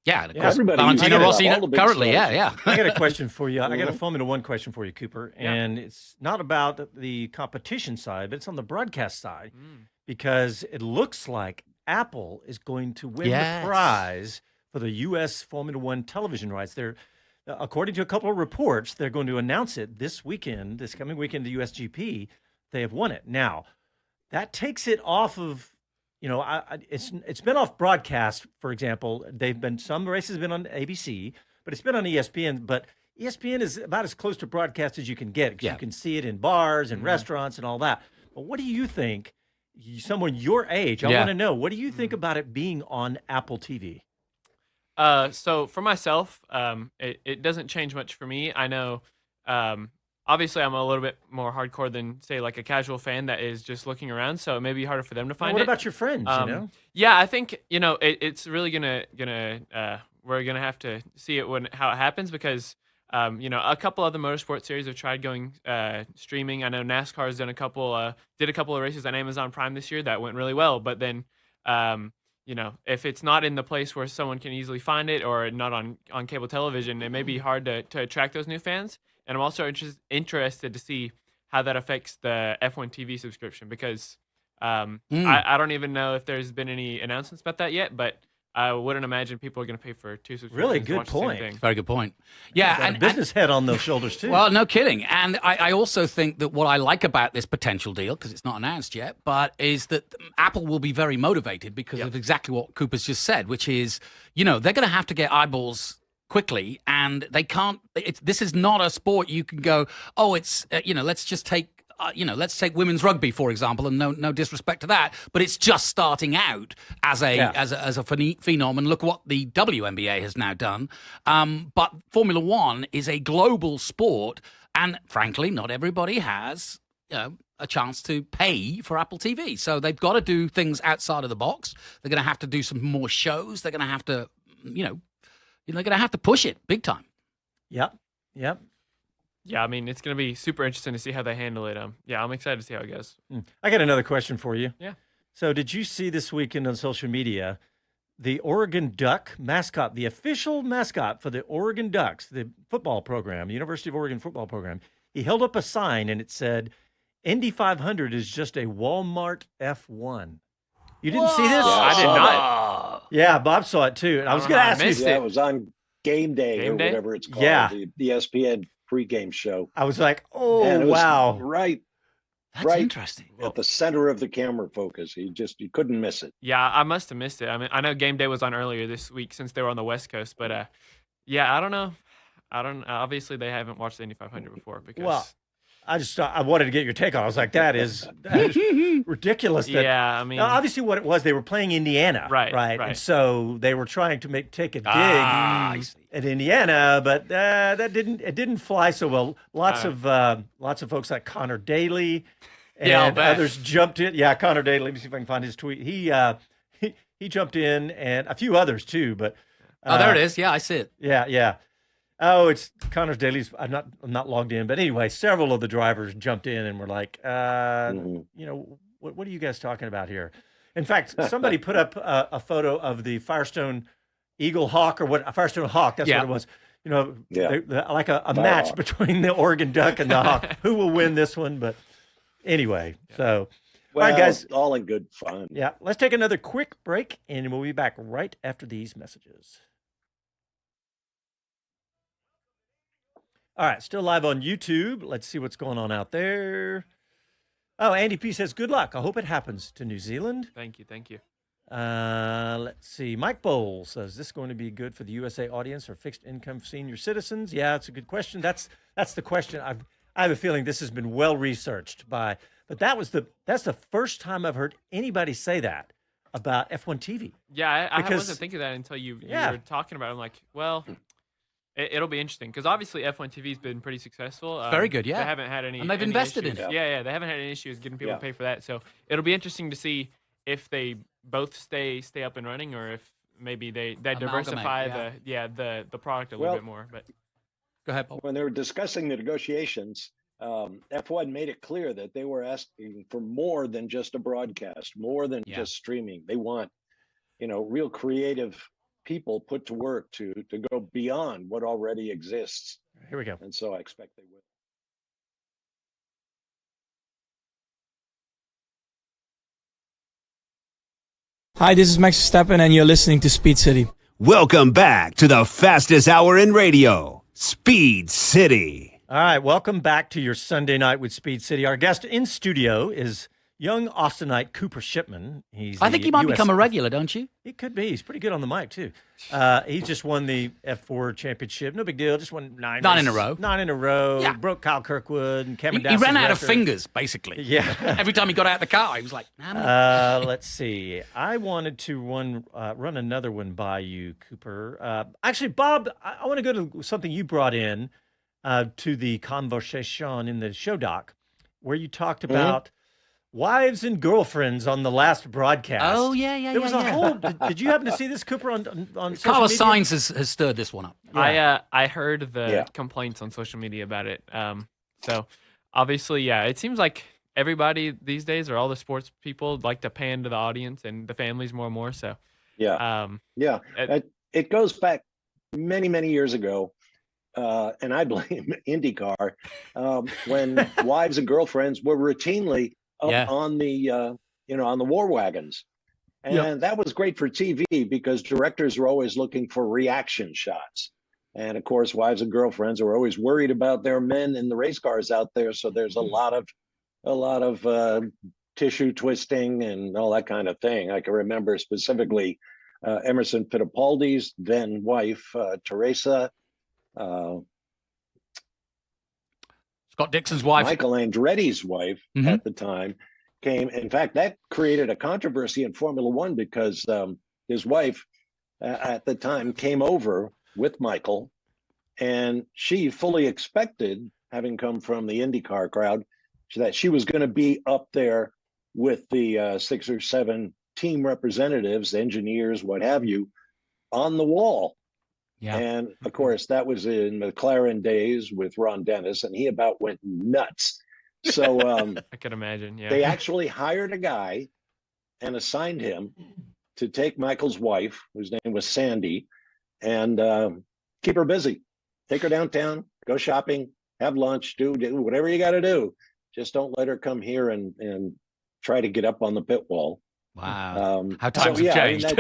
Yeah, of Yeah, course. everybody Valentino uses Rossi all the big currently, stars. yeah. I got a question for you. I got a Formula One question for you, Cooper. And it's not about the competition side, but it's on the broadcast side because it looks like Apple is going to win the prize for the U.S. Formula One television rights. They're, according to a couple of reports, they're going to announce it this coming weekend, the USGP. They have won it. Now, that takes it off of... it's been off broadcast. For example, some races have been on ABC, but it's been on ESPN. But ESPN is about as close to broadcast as you can get because you can see it in bars and restaurants and all that. But what do you think? Someone your age, I want to know. What do you think about it being on Apple TV? So for myself, it doesn't change much for me. I know. Obviously, I'm a little bit more hardcore than, say, like a casual fan that is just looking around, so it may be harder for them to find What it. about your friends, Yeah, I think, it's really we're gonna have to see it how it happens because, a couple other motorsport series have tried going streaming. I know NASCAR's did a couple of races on Amazon Prime this year that went really well, but then, if it's not in the place where someone can easily find it or not on cable television, it may be hard to attract those new fans. And I'm also interested to see how that affects the F1 TV subscription because I don't even know if there's been any announcements about that yet, but I wouldn't imagine people are going to pay for 2 subscriptions. Really to good watch the same point. thing. Very good point. Yeah, and business head on those shoulders too. Well, no kidding. And I also think that what I like about this potential deal, because it's not announced yet, but is that Apple will be very motivated because of exactly what Cooper's just said, which is, they're going to have to get eyeballs quickly, and they can't. This is not a sport you can go, let's just take. Let's take women's rugby, for example, and no disrespect to that, but it's just starting out as a phenom, and look what the WNBA has now done. But Formula One is a global sport, and frankly, not everybody has a chance to pay for Apple TV. So they've got to do things outside of the box. They're going to have to do some more shows. They're going to have to, they're going to have to push it big time. Yep. Yeah, I mean, it's going to be super interesting to see how they handle it. I'm excited to see how it goes. I got another question for you. Yeah. So did you see this weekend on social media, the Oregon Duck mascot, the official mascot for the Oregon Ducks, the football program, the University of Oregon football program, he held up a sign and it said, Indy 500 is just a Walmart F1. You didn't see this? I did not. Yeah, Bob saw it too. And I was going to ask you. Yeah, it was on Game Day Game or Day? whatever it's called. Yeah. The ESPN pregame show. I was like, And it was wow. Right That's interesting. at the center of the camera focus. You couldn't miss it. Yeah, I must have missed it. I mean, I know Game Day was on earlier this week since they were on the West Coast, but I don't know. Obviously, they haven't watched the Indy 500 before because. Well, I wanted to get your take on it. I was like, that is ridiculous. That, Yeah, I mean, now, obviously what it was, they were playing Indiana, Right. And so they were trying to take a dig I see. at Indiana, but it didn't fly so well. Lots of folks like Connor Daly and Yeah, I'll bet. others jumped in. Yeah, Connor Daly. Let me see if I can find his tweet. He jumped in, and a few others too. But Oh, there it is. Yeah, I see it. yeah. Oh, it's Connor Daly's. I'm not logged in, but anyway, several of the drivers jumped in and were like, what are you guys talking about here? In fact, somebody put up a photo of the Firestone Eagle Hawk, or a Firestone Hawk. That's what it was. Like a match between the Oregon Duck and the Hawk. Who will win this one? But anyway, so. Well, all right, guys. all in good fun. Yeah, let's take another quick break, and we'll be back right after these messages. All right, still live on YouTube. Let's see what's going on out there. Oh, Andy P says, good luck. I hope it happens to New Zealand. Thank you. Let's see. Mike Bowles says, is this going to be good for the USA audience or fixed income senior citizens? Yeah, it's a good question. That's the question. I have a feeling this has been well researched but that's the first time I've heard anybody say that about F1 TV. Yeah, I wasn't thinking that until you were talking about it. I'm like, well, it'll be interesting because obviously F1 TV's been pretty successful. Very good, yeah. They haven't had any, and they've invested issues. in it. Yeah, they haven't had any issues getting people to pay for that. So it'll be interesting to see if they both stay up and running, or if maybe they diversify the product a little bit more. But go ahead, Paul. When they were discussing the negotiations, F1 made it clear that they were asking for more than just a broadcast, more than just streaming. They want, real creative people put to work to go beyond what already exists. Here we go. And so I expect they will. Hi, this is Max Verstappen, and you're listening to Speed City. Welcome back to the fastest hour in radio, Speed City. All right, welcome back to your Sunday night with Speed City. Our guest in studio is young Austinite Cooper Shipman. I think he might become a regular, don't you? He could be. He's pretty good on the mic, too. He just won the F4 championship. No big deal. Just won 9 in a row. 9 in a row. Yeah. Broke Kyle Kirkwood and Kevin He ran out of record. fingers, basically. Yeah. Every time he got out of the car, he was like, nah. Let's see. I wanted to run another one by you, Cooper. Actually, Bob, I want to go to something you brought in to the conversation in the show doc, where you talked about wives and girlfriends on the last broadcast. Oh, yeah. There was a whole. Did you happen to see this, Cooper, on social Carlos media? Sainz has stirred this one up. Yeah. I heard the complaints on social media about it. So obviously, it seems like everybody these days, or all the sports people, like to pan to the audience and the families more and more. So it goes back many, many years ago. And I blame IndyCar when wives and girlfriends were routinely up on the on the war wagons, and that was great for TV because directors were always looking for reaction shots, and of course wives and girlfriends are always worried about their men in the race cars out there. So there's a lot of tissue twisting and all that kind of thing. I can remember specifically Emerson Fittipaldi's then wife Teresa. Scott Dixon's wife, Michael Andretti's wife at the time, came. In fact, that created a controversy in Formula One because his wife at the time came over with Michael, and she fully expected, having come from the IndyCar crowd, that she was going to be up there with the 6 or 7 team representatives, engineers, what have you, on the wall. Yeah. And of course, that was in McLaren days with Ron Dennis, and he about went nuts. So I could imagine. Yeah. they actually hired a guy and assigned him to take Michael's wife, whose name was Sandy, and keep her busy. Take her downtown, go shopping, have lunch, do whatever you got to do. Just don't let her come here and try to get up on the pit wall. Wow. How times have changed.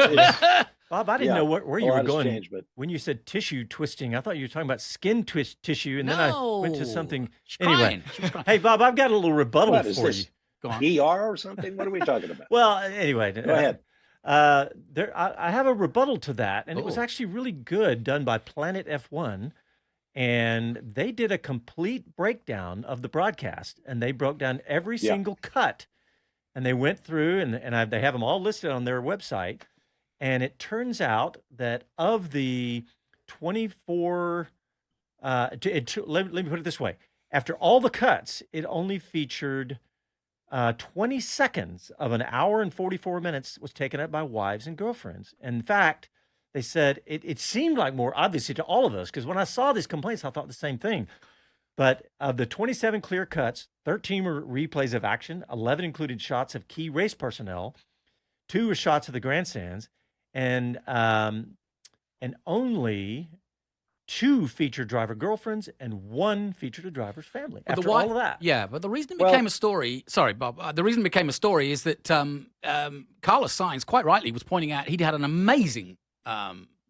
Bob, I didn't know where you were going changed, but when you said tissue twisting. I thought you were talking about skin tissue, and then I went to something. She's Anyway, crying. Hey, Bob, I've got a little rebuttal what is for this? you. Go on. ER or something? What are we talking about? Well, anyway, Go ahead. I have a rebuttal to that, and it was actually really good, done by Planet F1. and they did a complete breakdown of the broadcast, and they broke down every Yeah. single cut, and they went through, they have them all listed on their website. And it turns out that of the 24, let me put it this way: after all the cuts, it only featured 20 seconds of an hour and 44 minutes was taken up by wives and girlfriends. In fact, they said it seemed like more obviously to all of us, because when I saw these complaints, I thought the same thing. But of the 27 clear cuts, 13 were replays of action, 11 included shots of key race personnel, 2 were shots of the grandstands, and only 2 featured driver girlfriends, and 1 featured a driver's family. But After all of that, Yeah, but the reason it became a story, sorry, Bob, the reason it became a story is that Carlos Sainz, quite rightly, was pointing out he'd had an amazing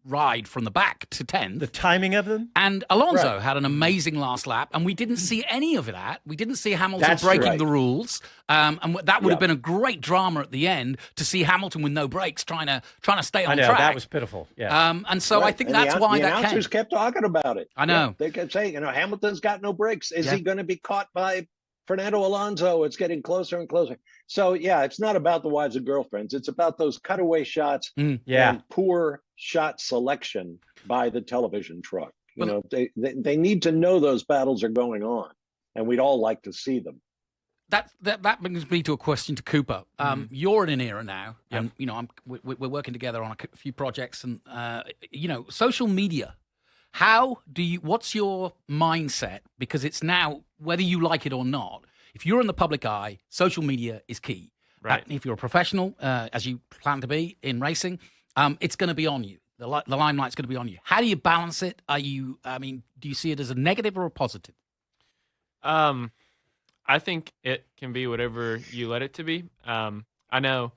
ride from the back to 10th. the timing of them. And Alonso had an amazing last lap, and we didn't see any of that. We didn't see Hamilton That's breaking right. the rules, and that would have been a great drama at the end to see Hamilton with no brakes trying to stay on I know track. that was pitiful. Yeah. And so I think that's why the that came. announcers kept talking about it. I know. Yeah, they kept saying, Hamilton's got no brakes. Is he going to be caught by Fernando Alonso? It's getting closer and closer. So, yeah, it's not about the wives and girlfriends. It's about those cutaway shots and poor shot selection by the television truck. They need to know those battles are going on, and we'd all like to see them. That brings me to a question to Cooper. You're in an era now, and we're working together on a few projects, and social media. What's your mindset? Because it's now, whether you like it or not, if you're in the public eye, social media is key. Right. If you're a professional, as you plan to be in racing, it's going to be on you. The limelight's going to be on you. How do you balance it? Do you see it as a negative or a positive? I think it can be whatever you let it to be. I know,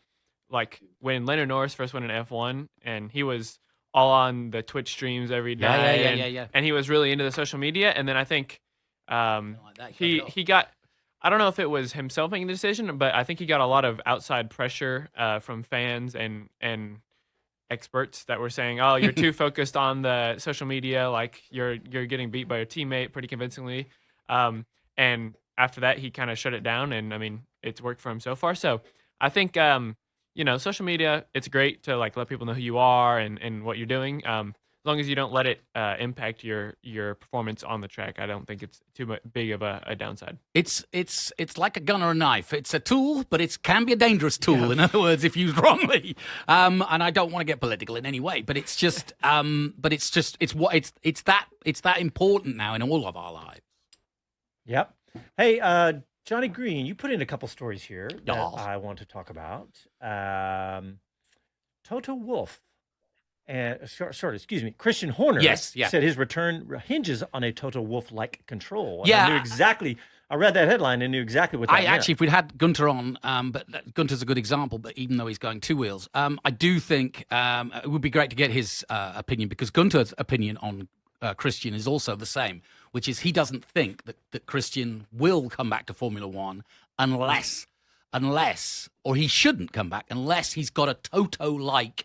like, when Lando Norris first went in F1, and he was all on the Twitch streams every day. And he was really into the social media. And then I think he got, I don't know if it was himself making the decision, but I think he got a lot of outside pressure from fans and experts that were saying, "Oh, you're too focused on the social media. Like you're getting beat by your teammate pretty convincingly." And after that, he kind of shut it down, and I mean, it's worked for him so far. So I think social media, it's great to like let people know who you are and what you're doing. As long as you don't let it impact your performance on the track, I don't think it's too big of a downside. It's like a gun or a knife. It's a tool, but it can be a dangerous tool. Yeah. In other words, if used wrongly. And I don't want to get political in any way, but it's just it's that important now in all of our lives. Yep. Hey, Johnny Green, you put in a couple stories here that I want to talk about. Toto Wolff. Christian Horner said his return hinges on a Toto Wolff-like control. And I read that headline and knew exactly what that meant. Actually, if we'd had Guenther on, but Guenther's a good example, but even though he's going 2 wheels, I do think it would be great to get his opinion, because Guenther's opinion on Christian is also the same, which is he doesn't think that Christian will come back to Formula One unless, or he shouldn't come back unless he's got a Toto-like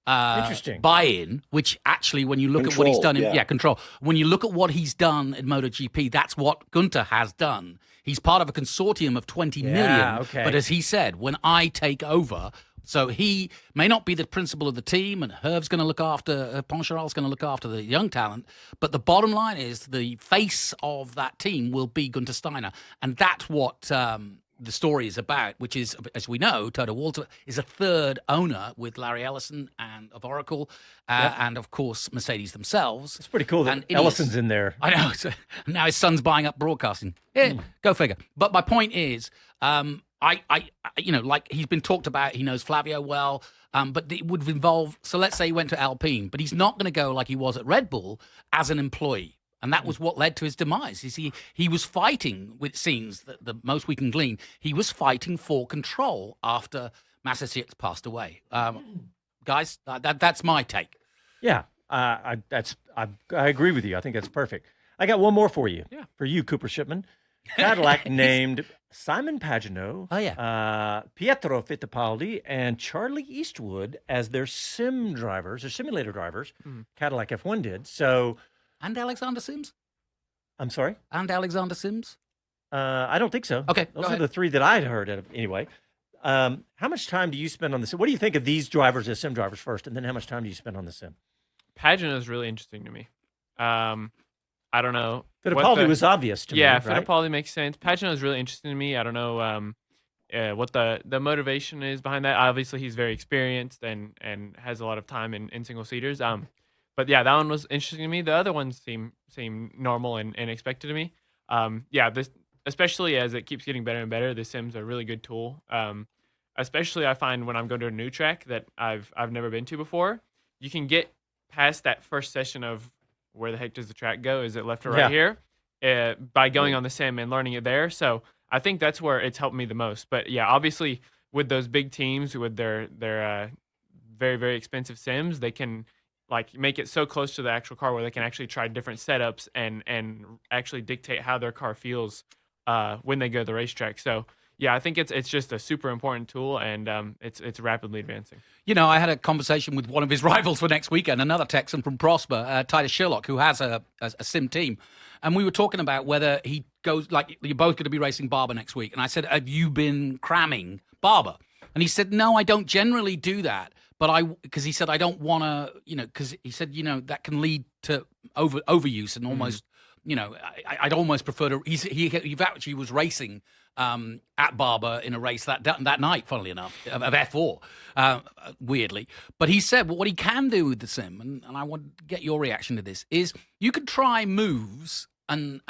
buy-in, which actually, when you look at what he's done control. When you look at what he's done in MotoGP, that's what Guenther has done. He's part of a consortium of 20 million. Okay. But as he said, when I take over, so he may not be the principal of the team, and Herv's going to look after, Poncharal's going to look after the young talent, but the bottom line is the face of that team will be Guenther Steiner. And that's what the story is about, which is, as we know, Toto Wolff is a third owner with Larry Ellison and of Oracle, and of course Mercedes themselves. It's pretty cool that Ellison's in there. I know. So now his son's buying up broadcasting. Go figure. But my point is, like he's been talked about. He knows Flavio well, but it would involve. So let's say he went to Alpine, but he's not going to go like he was at Red Bull as an employee. And that was what led to his demise. You see, he was fighting, which seems that the most we can glean, he was fighting for control after Massengale passed away. Guys, that's my take. Yeah, I agree with you. I think that's perfect. I got one more for you. Yeah. For you, Cooper Shipman. Cadillac named Simon Pagenaud, Pietro Fittipaldi, and Charlie Eastwood as their simulator drivers. Cadillac F1 did. So. And Alexander Sims? I'm sorry? And Alexander Sims? I don't think so. Okay, Those are the three that I'd heard of anyway. How much time do you spend on the sim? What do you think of these drivers as sim drivers first, and then how much time do you spend on the sim? Pageant is really interesting to me. I don't know. Fittipaldi was obvious to me, Yeah, right? Fittipaldi makes sense. Pageant is really interesting to me. I don't know what the motivation is behind that. Obviously, he's very experienced and has a lot of time in single seaters. But yeah, that one was interesting to me. The other ones seem normal and expected to me. This, especially as it keeps getting better and better, the sims are a really good tool. Especially I find when I'm going to a new track that I've never been to before, you can get past that first session of where the heck does the track go? Is it left or right here? By going on the sim and learning it there. So I think that's where it's helped me the most. But yeah, obviously with those big teams with their very, very expensive sims, they can like make it so close to the actual car where they can actually try different setups and actually dictate how their car feels when they go to the racetrack. So yeah, I think it's just a super important tool, and it's rapidly advancing. You know, I had a conversation with one of his rivals for next weekend, another Texan from Prosper, Titus Sherlock, who has a sim team. And we were talking about whether he goes, like, you're both going to be racing Barber next week. And I said, have you been cramming Barber? And he said, no, I don't generally do that. But because he said, I don't want to, because he said, that can lead to overuse and almost, I'd almost prefer to, he actually was racing at Barber in a race that night, funnily enough, of F4, weirdly. But he said, well, what he can do with the sim, and I want to get your reaction to this, is you could try moves and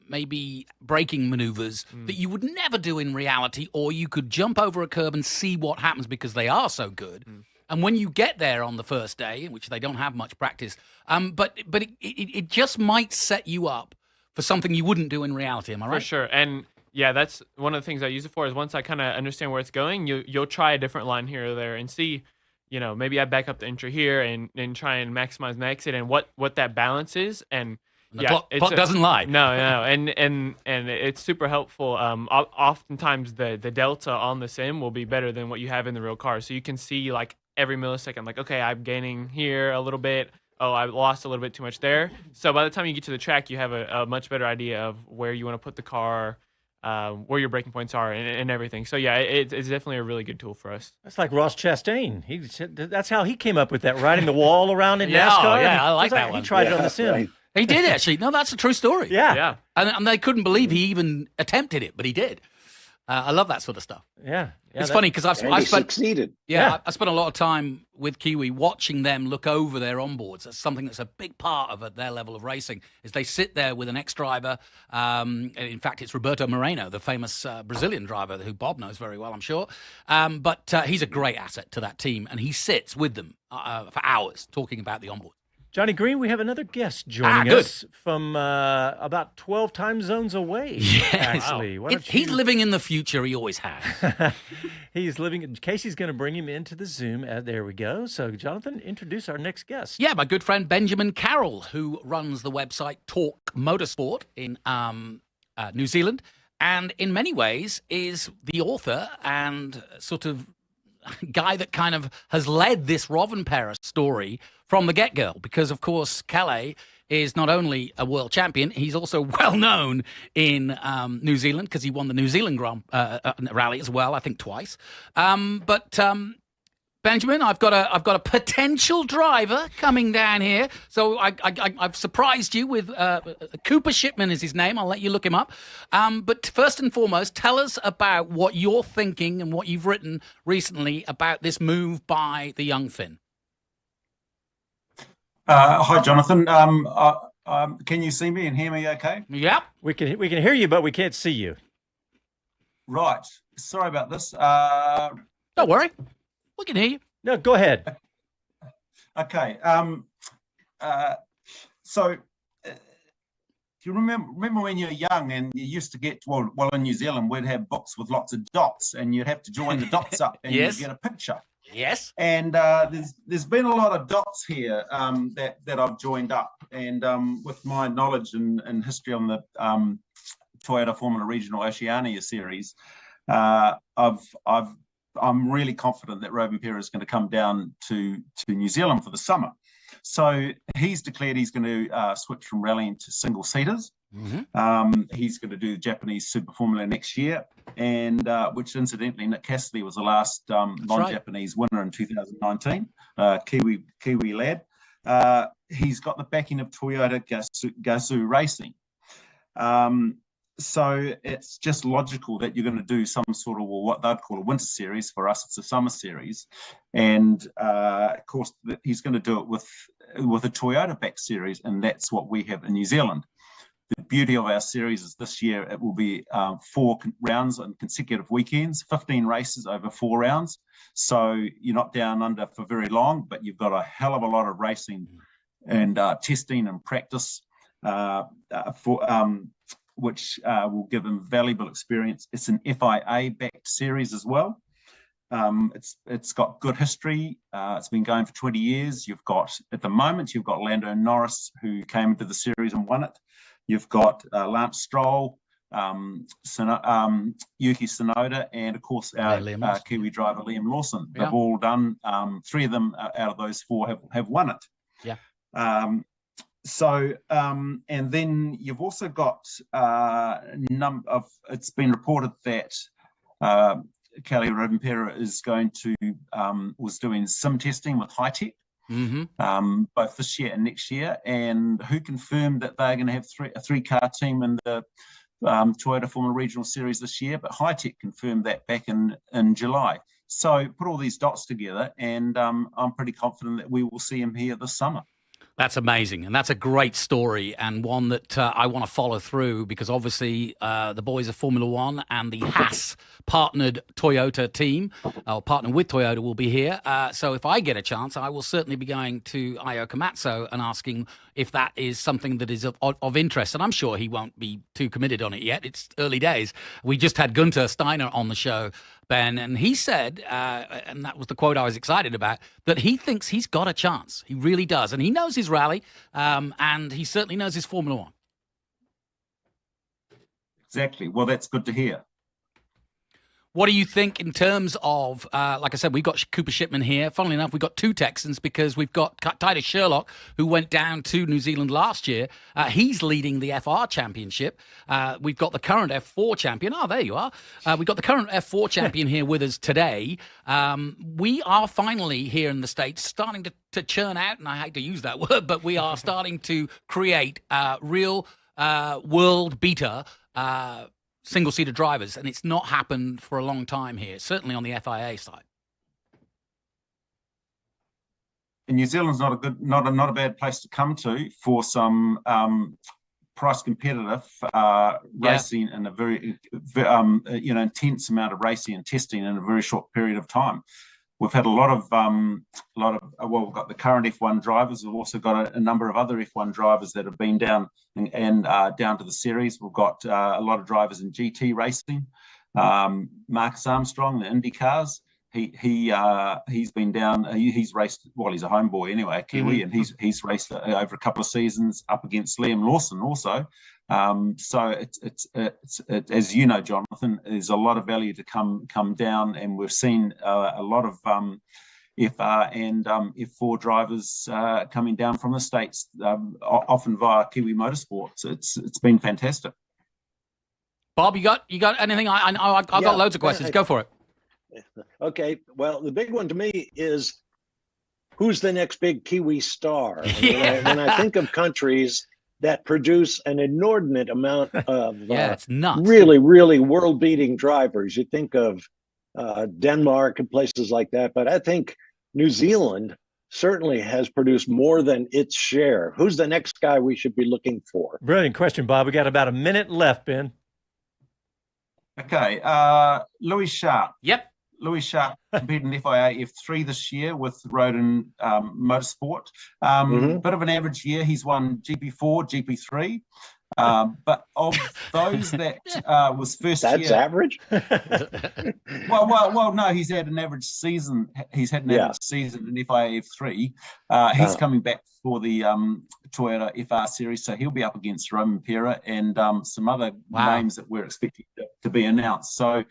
maybe braking maneuvers that you would never do in reality, or you could jump over a curb and see what happens because they are so good. And when you get there on the first day, in which they don't have much practice, but it just might set you up for something you wouldn't do in reality. Am I right? For sure. And yeah, that's one of the things I use it for, is once I kind of understand where it's going, you'll try a different line here or there and see, maybe I back up the entry here and try and maximize my exit and what that balance is. And the clock doesn't lie. No, and it's super helpful. Oftentimes the delta on the sim will be better than what you have in the real car, so you can see like every millisecond, like, okay, I'm gaining here a little bit. Oh, I lost a little bit too much there. So by the time you get to the track, you have a much better idea of where you want to put the car, where your braking points are, and everything. So yeah, it's definitely a really good tool for us. That's like Ross Chastain. That's how he came up with that, riding the wall around in NASCAR. Oh, yeah, I like that one. He tried it on the sim. Right. He did, actually. No, that's a true story. Yeah. And they couldn't believe he even attempted it, but he did. I love that sort of stuff. Yeah. It's funny because I spent succeeded. I spent a lot of time with Kiwi watching them look over their onboards. That's something that's a big part of their level of racing, is they sit there with an ex-driver. In fact, it's Roberto Moreno, the famous Brazilian driver who Bob knows very well, I'm sure. But he's a great asset to that team, and he sits with them for hours talking about the onboard. Johnny Green, we have another guest joining us from about 12 time zones away, actually. Wow. He's living in the future. He always has. He's living. Casey's going to bring him into the Zoom. There we go. So, Jonathan, introduce our next guest. Yeah, my good friend Benjamin Carroll, who runs the website Talk Motorsport in New Zealand, and in many ways is the author and sort of guy that kind of has led this Rovanpera story from the get-go, because, of course, Calais is not only a world champion, he's also well known in New Zealand because he won the New Zealand Rally as well, I think twice. But Benjamin, I've got a potential driver coming down here, so I've surprised you with Cooper Shipman is his name. I'll let you look him up. But first and foremost, tell us about what you're thinking and what you've written recently about this move by the young Finn. Hi, Jonathan. Can you see me and hear me okay? Yep. We can hear you, but we can't see you. Right. Sorry about this. Don't worry. We can hear you. No, go ahead. Okay. So you remember when you were young and you used to get, well, in New Zealand, we'd have books with lots of dots and you'd have to join the dots up and Yes. you'd get a picture. Yes. And there's been a lot of dots here that I've joined up, and with my knowledge and history on the Toyota Formula Regional Oceania series, I'm really confident that Rovanpera is going to come down to New Zealand for the summer. So he's declared he's going to switch from rallying to single seaters. He's going to do the Japanese Super Formula next year, and which incidentally, Nick Cassidy was the last non-Japanese winner in 2019, Kiwi lad. He's got the backing of Toyota Gazoo Racing. So it's just logical that you're going to do some sort of, well, what they'd call a winter series. For us, it's a summer series. And of course, he's going to do it with a Toyota-backed series, and that's what we have in New Zealand. The beauty of our series is this year it will be 4 rounds on consecutive weekends, 15 races over 4 rounds. So you're not down under for very long, but you've got a hell of a lot of racing and testing and practice which will give them valuable experience. It's an FIA-backed series as well. It's got good history. It's been going for 20 years. At the moment, you've got Lando Norris, who came into the series and won it. You've got Lance Stroll, Yuki Tsunoda, and of course our Kiwi driver Liam Lawson. They've all done. 3 of them out of those 4 have won it. Yeah. And then you've also got it's been reported that Kelly Rivera is was doing sim testing with Hi-Tech, both this year and next year. And who confirmed that they're going to have a 3-car team in the Toyota Formula Regional Series this year? But Hi-Tech confirmed that back in July. So put all these dots together, and I'm pretty confident that we will see him here this summer. That's amazing, and that's a great story, and one that I want to follow through, because obviously the boys of Formula One and the Haas partnered Toyota team, or partnered with Toyota, will be here. So if I get a chance, I will certainly be going to Io Komatsu and asking if that is something that is of interest. And I'm sure he won't be too committed on it yet. It's early days. We just had Geunther Steiner on the show, Ben, and he said, and that was the quote I was excited about, that he thinks he's got a chance. He really does. And he knows his rally, and he certainly knows his Formula One. Exactly. Well, that's good to hear. What do you think in terms of, like I said, we've got Cooper Shipman here. Funnily enough, we've got 2 Texans because we've got Titus Sherlock, who went down to New Zealand last year. He's leading the FR Championship. We've got the current F4 champion. Oh, there you are. We've got the current F4 champion here with us today. We are finally here in the States starting to churn out, and I hate to use that word, but we are starting to create real world beater single-seater drivers, and it's not happened for a long time here, certainly on the FIA side. And New Zealand's not a bad place to come to for some price competitive racing and a very intense amount of racing and testing in a very short period of time. We've had a lot of we've got the current F1 drivers. We've also got a number of other F1 drivers that have been down and down to the series. We've got a lot of drivers in GT racing. Marcus Armstrong, the Indy cars. He's been down. He's raced. Well, he's a homeboy anyway, a Kiwi, and he's raced over a couple of seasons up against Liam Lawson also. So it's as you know, Jonathan, there's a lot of value to come down, and we've seen a lot of FR and F4 drivers coming down from the States, often via Kiwi Motorsports. It's been fantastic. Bob, you got anything? I've got loads of questions. Go for it. Okay. Well, the big one to me is, who's the next big Kiwi star? When I think of countries that produce an inordinate amount of it's nuts. Really, really world-beating drivers, you think of Denmark and places like that, but I think New Zealand certainly has produced more than its share. Who's the next guy we should be looking for? Brilliant question, Bob. We got about a minute left, Ben. Okay. Louis Sharp. Yep. Louis Sharp competed in FIA F3 this year with Roden Motorsport. Bit of an average year. He's won GP4, GP3. But of those that was first year... That's average? Well, no, he's had an average season. He's had an average season in FIA F3. He's coming back for the Toyota FR Series, so he'll be up against Roman Pera and some other names that we're expecting to be announced. So,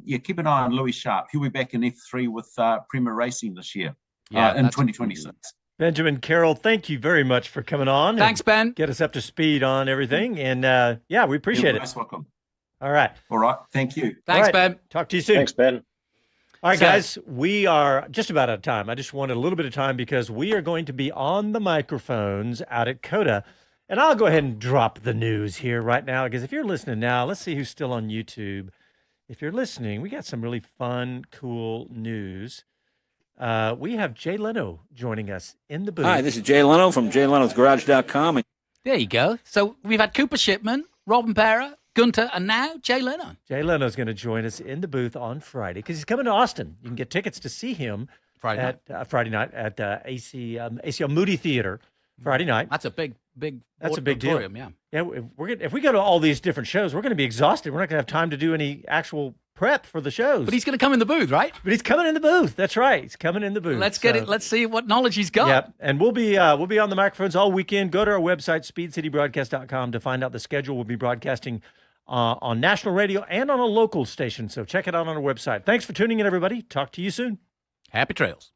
keep an eye on Louis Sharp. He'll be back in F3 with Prema Racing this year, in 2026. Benjamin Carroll, thank you very much for coming on. Thanks, Ben. Get us up to speed on everything. And yeah, we appreciate You're it. most welcome. All right. All right. Thank you. Thanks, All right. Ben. Talk to you soon. Thanks, Ben. All right, So- guys, we are just about out of time. I just wanted a little bit of time because we are going to be on the microphones out at COTA. And I'll go ahead and drop the news here right now because if you're listening now, let's see who's still on YouTube. If you're listening, we got some really fun, cool news. We have Jay Leno joining us in the booth. Hi, this is Jay Leno from JayLenosGarage.com. There you go. So we've had Cooper Shipman, Robin Parra, Guenther, and now Jay Leno. Jay Leno's going to join us in the booth on Friday because he's coming to Austin. You can get tickets to see him Friday night. Friday night at ACL Moody Theater. Friday night. That's a big That's a big deal. auditorium, yeah. Yeah, if we go to all these different shows, we're going to be exhausted. We're not going to have time to do any actual prep for the shows. But he's going to come in the booth, right? But he's coming in the booth. That's right. He's coming in the booth. Let's get it. Let's see what knowledge he's got. Yeah, and we'll be on the microphones all weekend. Go to our website, speedcitybroadcast.com, to find out the schedule. We'll be broadcasting on national radio and on a local station. So check it out on our website. Thanks for tuning in, everybody. Talk to you soon. Happy trails.